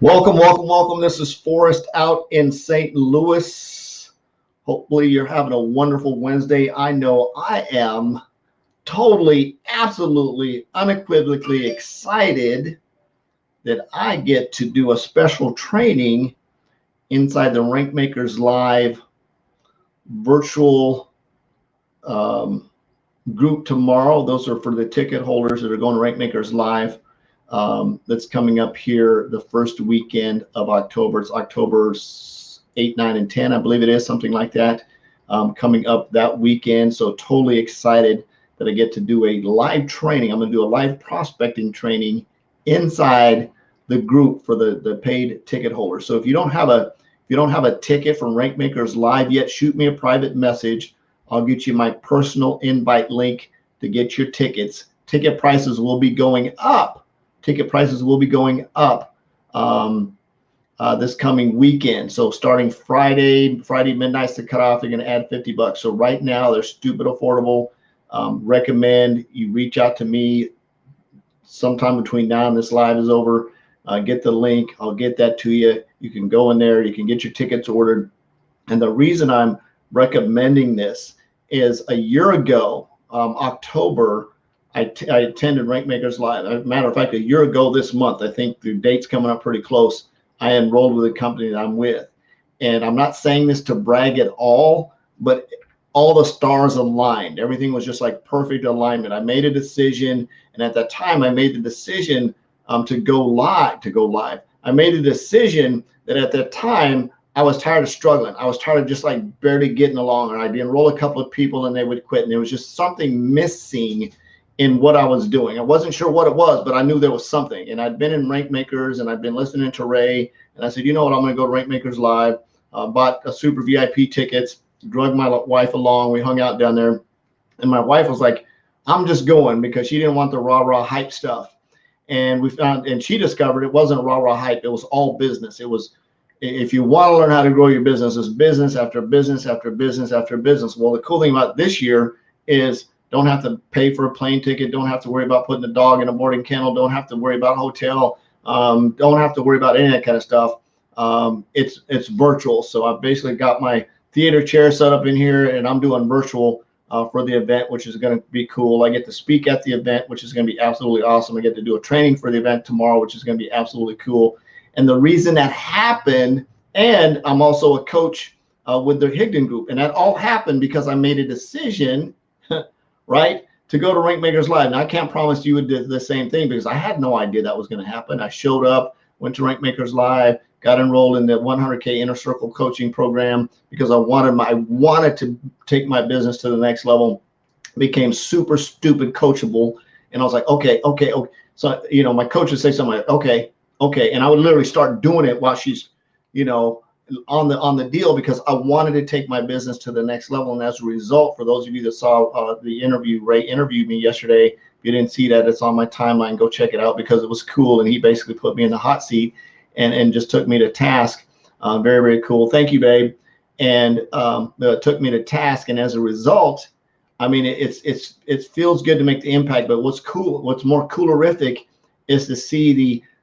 Welcome, welcome, welcome. This is Forrest out in St. Louis. Hopefully, you're having a wonderful Wednesday. I know I am totally, absolutely, unequivocally excited that I get to do a special training inside the Rankmakers Live virtual um, group tomorrow. Those are for the ticket holders that are going to Rankmakers Live. That's coming up here the first weekend of October. It's October 8, 9, and 10, I believe it is, something like that, coming up that weekend. So totally excited that I get to do a live training. I'm going to do a live prospecting training inside the group for the paid ticket holders. So if you don't have a ticket from Rankmakers Live yet, shoot me a private message. I'll get you my personal invite link to get your tickets. Ticket prices will be going up. Ticket prices will be going up this coming weekend. So starting Friday midnight's the cutoff. They're going to add $50. So right now they're stupid affordable. Recommend you reach out to me sometime between now and this live is over. Get the link. I'll get that to you. You can go in there. You can get your tickets ordered. And the reason I'm recommending this is a year ago, October, I attended Rankmakers Live. As a matter of fact, a year ago this month, I think the date's coming up pretty close, I enrolled with a company that I'm with. And I'm not saying this to brag at all, but all the stars aligned. Everything was just like perfect alignment. I made a decision, and at that time, I made the decision to go live. I made a decision that at that time, I was tired of struggling. I was tired of just like barely getting along, and I'd enroll a couple of people and they would quit. And there was just something missing in what I was doing. I wasn't sure what it was, but I knew there was something. And I'd been in Rankmakers and I'd been listening to Ray. And I said, you know what, I'm going to go to Rankmakers Live. Bought a super VIP tickets, drug my wife along. We hung out down there. And my wife was like, I'm just going, because she didn't want the rah-rah hype stuff. And we found, and she discovered it wasn't rah-rah hype. It was all business. It was, if you want to learn how to grow your business, it's business after business after business after business. Well, the cool thing about this year is don't have to pay for a plane ticket, don't have to worry about putting a dog in a boarding kennel, don't have to worry about a hotel, don't have to worry about any of that kind of stuff. It's virtual. So I've basically got my theater chair set up in here, and I'm doing virtual for the event, which is going to be cool. I get to speak at the event, which is going to be absolutely awesome. I get to do a training for the event tomorrow, which is going to be absolutely cool. And the reason that happened, and I'm also a coach with the Higdon Group, and that all happened because I made a decision right, to go to Rankmakers Live. Now, I can't promise you would do the same thing, because I had no idea that was going to happen. I showed up, went to Rankmakers Live, got enrolled in the 100K Inner Circle coaching program because I wanted to take my business to the next level. Became super stupid coachable, and I was like, okay. So, you know, my coach would say something like, okay, and I would literally start doing it while she's, you know, on the deal, because I wanted to take my business to the next level. And as a result, for those of you that saw the interview, Ray interviewed me yesterday. If you didn't see that, it's on my timeline. Go check it out, because it was cool. And he basically put me in the hot seat and just took me to task. Very, very cool. Thank you, babe. And took me to task. And as a result, I mean, it feels good to make the impact. But what's more coolerific is to see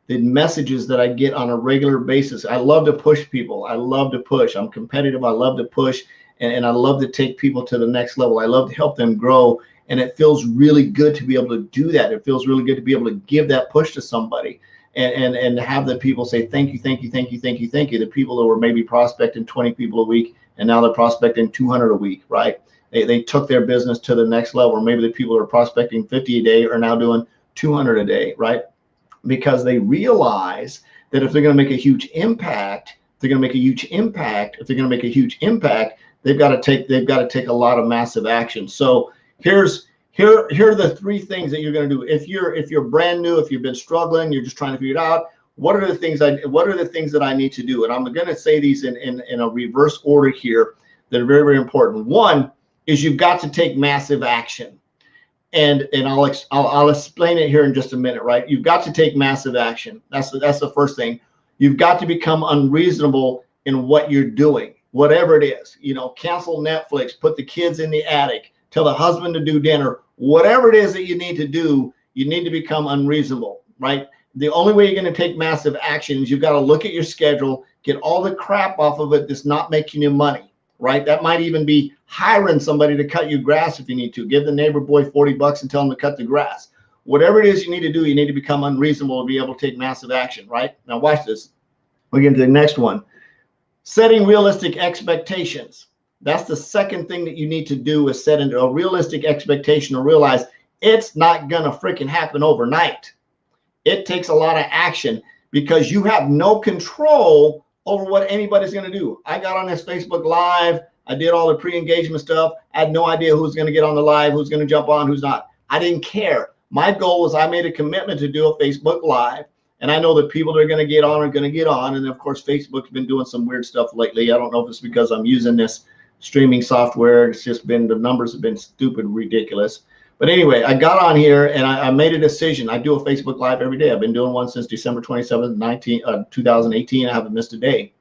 the messages that I get on a regular basis. I love to push people. I love to push. I'm competitive. I love to push, and I love to take people to the next level. I love to help them grow, and it feels really good to be able to do that. It feels really good to be able to give that push to somebody, and have the people say thank you. The people that were maybe prospecting 20 people a week, and now they're prospecting 200 a week, right? They took their business to the next level. Or maybe the people that are prospecting 50 a day are now doing 200 a day, right? Because they realize that if they're going to make a huge impact, they've got to take a lot of massive action. So here are the three things that you're going to do. If you're brand new, if you've been struggling, you're just trying to figure it out, what are the things that I need to do? And I'm going to say these in a reverse order here that are very, very important. One is you've got to take massive action. And I'll explain it here in just a minute, right? You've got to take massive action. That's the first thing. You've got to become unreasonable in what you're doing, whatever it is. You know, cancel Netflix, put the kids in the attic, tell the husband to do dinner, whatever it is that you need to do. You need to become unreasonable, right? The only way you're going to take massive action is you've got to look at your schedule, get all the crap off of it that's not making you money, right? That might even be hiring somebody to cut you grass if you need to. Give the neighbor boy 40 bucks and tell him to cut the grass. Whatever it is you need to do, you need to become unreasonable to be able to take massive action, right? Now watch this. We get to the next one. Setting realistic expectations. That's the second thing that you need to do, is set into a realistic expectation to realize it's not going to freaking happen overnight. It takes a lot of action because you have no control over what anybody's going to do. I got on this Facebook Live. I did all the pre-engagement stuff. I had no idea who's going to get on the live, who's going to jump on, who's not. I didn't care. My goal was I made a commitment to do a Facebook Live. And I know that people that are going to get on are going to get on. And of course, Facebook's been doing some weird stuff lately. I don't know if it's because I'm using this streaming software. It's just been, the numbers have been stupid, ridiculous. But anyway, I got on here and I made a decision. I do a Facebook Live every day. I've been doing one since December 27th, 2018. I haven't missed a day.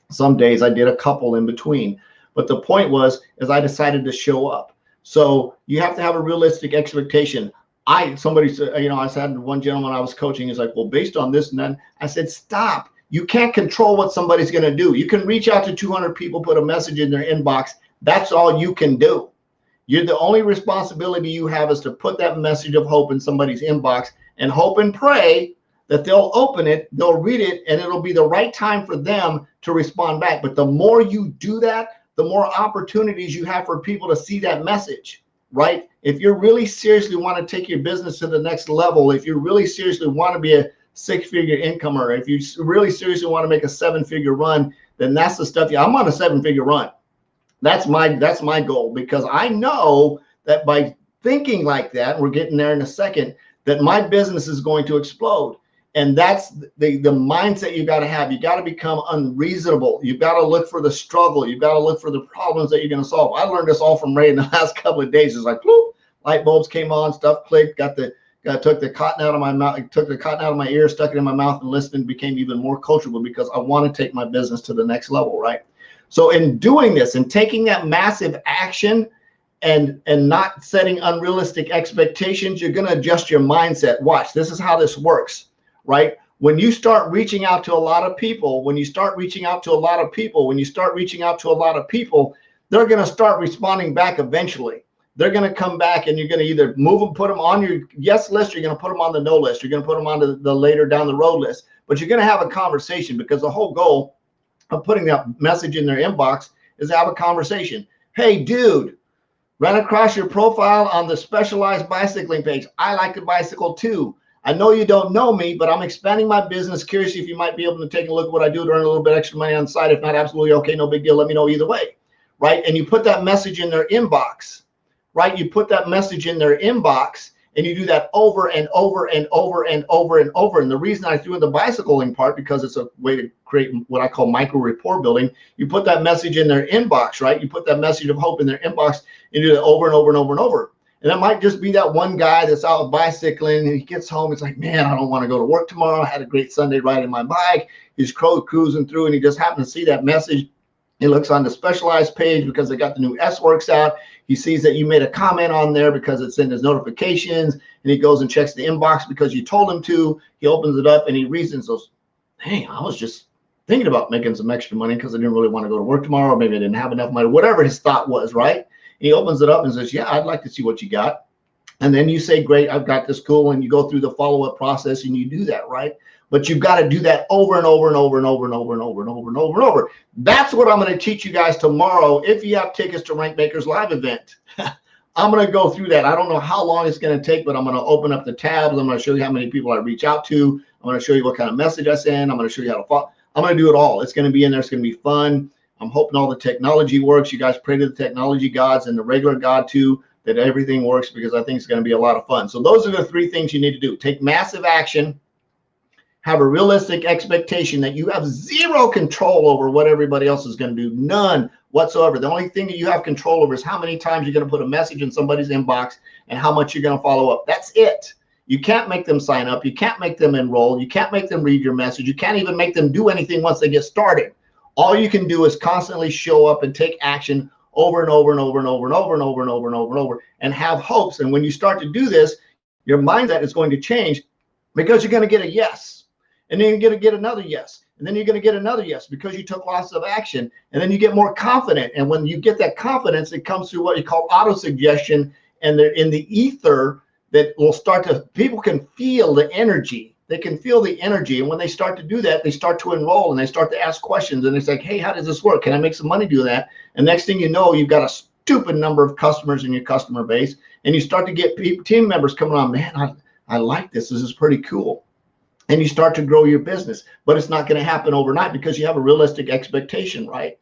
Some days I did a couple in between. But the point was, is I decided to show up. So you have to have a realistic expectation. Somebody said, you know, I said, one gentleman I was coaching is like, well, based on this and then, I said, stop. You can't control what somebody's going to do. You can reach out to 200 people, put a message in their inbox. That's all you can do. You're the only responsibility you have is to put that message of hope in somebody's inbox and hope and pray that they'll open it, they'll read it, and it'll be the right time for them to respond back. But the more you do that, the more opportunities you have for people to see that message, right? If you really seriously want to take your business to the next level, if you really seriously want to be a six-figure incomer, if you really seriously want to make a seven-figure run, then that's the stuff. I'm on a seven-figure run. That's my goal, because I know that by thinking like that, we're getting there in a second, that my business is going to explode. And that's the mindset you got to have. You got to become unreasonable. You've got to look for the struggle. You've got to look for the problems that you're going to solve. I learned this all from Ray in the last couple of days. It's like, whoop, light bulbs came on, stuff clicked, took the cotton out of my mouth, took the cotton out of my ear, stuck it in my mouth, and listened, became even more coachable because I want to take my business to the next level, right? So in doing this and taking that massive action and not setting unrealistic expectations, you're going to adjust your mindset. Watch, this is how this works, right? When you start reaching out to a lot of people, they're going to start responding back eventually. They're going to come back and you're going to either move them, put them on your yes list, you're going to put them on the no list, you're going to put them on the later down the road list, but you're going to have a conversation, because the whole goal of putting that message in their inbox is to have a conversation. Hey, dude, ran across your profile on the Specialized Bicycling page. I like to bicycle too. I know you don't know me, but I'm expanding my business. Curious if you might be able to take a look at what I do to earn a little bit extra money on the side. If not, absolutely okay, no big deal. Let me know either way, right? And you put that message in their inbox, right? You put that message in their inbox, and you do that over and over and over and over and over. And the reason I threw in the bicycling part, because it's a way to create what I call micro rapport building. You put that message in their inbox, right? You put that message of hope in their inbox, and do that over and over and over and over. And it might just be that one guy that's out bicycling, and he gets home. It's like, man, I don't want to go to work tomorrow. I had a great Sunday riding my bike. He's cruising through, and he just happened to see that message. He looks on the Specialized page because they got the new S-Works out. He sees that you made a comment on there because it's in his notifications, and he goes and checks the inbox because you told him to. He opens it up and he reads and says, hey, I was just thinking about making some extra money because I didn't really want to go to work tomorrow. Maybe I didn't have enough money, whatever his thought was, right? And he opens it up and says, yeah, I'd like to see what you got. And then you say, great, I've got this, cool. And you go through the follow-up process and you do that, right? But you've got to do that over and over and over and over and over and over and over and over and over. That's what I'm going to teach you guys tomorrow if you have tickets to Rankmakers Live event. I'm going to go through that. I don't know how long it's going to take, but I'm going to open up the tabs. I'm going to show you how many people I reach out to. I'm going to show you what kind of message I send. I'm going to show you how to follow. I'm going to do it all. It's going to be in there. It's going to be fun. I'm hoping all the technology works. You guys pray to the technology gods and the regular God too, that everything works, because I think it's going to be a lot of fun. So those are the three things you need to do. Take massive action. Have a realistic expectation that you have zero control over what everybody else is going to do. None whatsoever. The only thing that you have control over is how many times you're going to put a message in somebody's inbox and how much you're going to follow up. That's it. You can't make them sign up. You can't make them enroll. You can't make them read your message. You can't even make them do anything once they get started. All you can do is constantly show up and take action over and over and over and over and over and over and over and over and over and have hopes. And when you start to do this, your mindset is going to change. because you're going to get a yes. And then you're going to get another yes. And then you're going to get another yes because you took lots of action. And then you get more confident. And when you get that confidence, it comes through what you call auto-suggestion. And they're in the ether that will start to, people can feel the energy. They can feel the energy. And when they start to do that, they start to enroll and they start to ask questions. And it's like, hey, how does this work? Can I make some money doing that? And next thing you know, you've got a stupid number of customers in your customer base. And you start to get team members coming on, man, I like this. This is pretty cool. And you start to grow your business. But it's not going to happen overnight because you have a realistic expectation, right?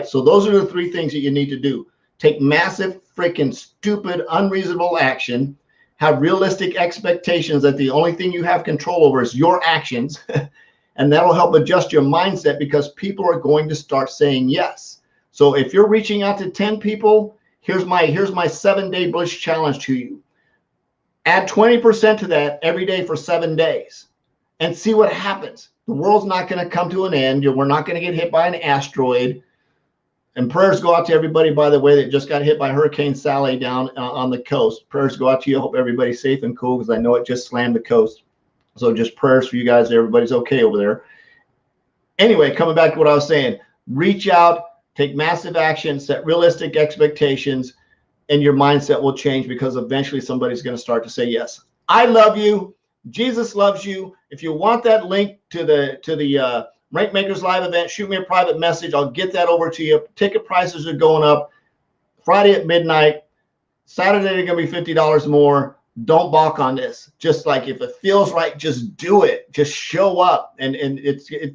So those are the three things that you need to do. Take massive, freaking stupid, unreasonable action. Have realistic expectations that the only thing you have control over is your actions. And that'll help adjust your mindset because people are going to start saying yes. So if you're reaching out to 10 people, here's my 7-day Bliss challenge to you. Add 20% to that every day for 7 days and see what happens. The world's not going to come to an end. We're not going to get hit by an asteroid. And prayers go out to everybody, by the way, that just got hit by Hurricane Sally down on the coast. Prayers go out to you. I hope everybody's safe and cool because I know it just slammed the coast. So just prayers for you guys. Everybody's okay over there. Anyway, coming back to what I was saying, reach out, take massive action, set realistic expectations, and your mindset will change because eventually somebody's going to start to say yes. I love you. Jesus loves you. If you want that link to the Rankmakers Live event, shoot me a private message. I'll get that over to you. Ticket prices are going up Friday at midnight. Saturday, they're going to be $50 more. Don't balk on this. Just like if it feels right, just do it. Just show up, and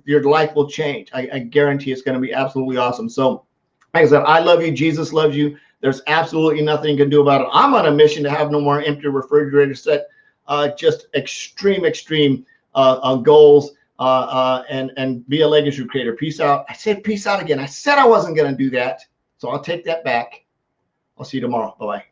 your life will change. I guarantee it's going to be absolutely awesome. So, like I said, I love you. Jesus loves you. There's absolutely nothing you can do about it. I'm on a mission to have no more empty refrigerator set. Just extreme goals. And be a legacy creator. Peace out. I said peace out again. I said I wasn't going to do that. So I'll take that back. I'll see you tomorrow. Bye-bye.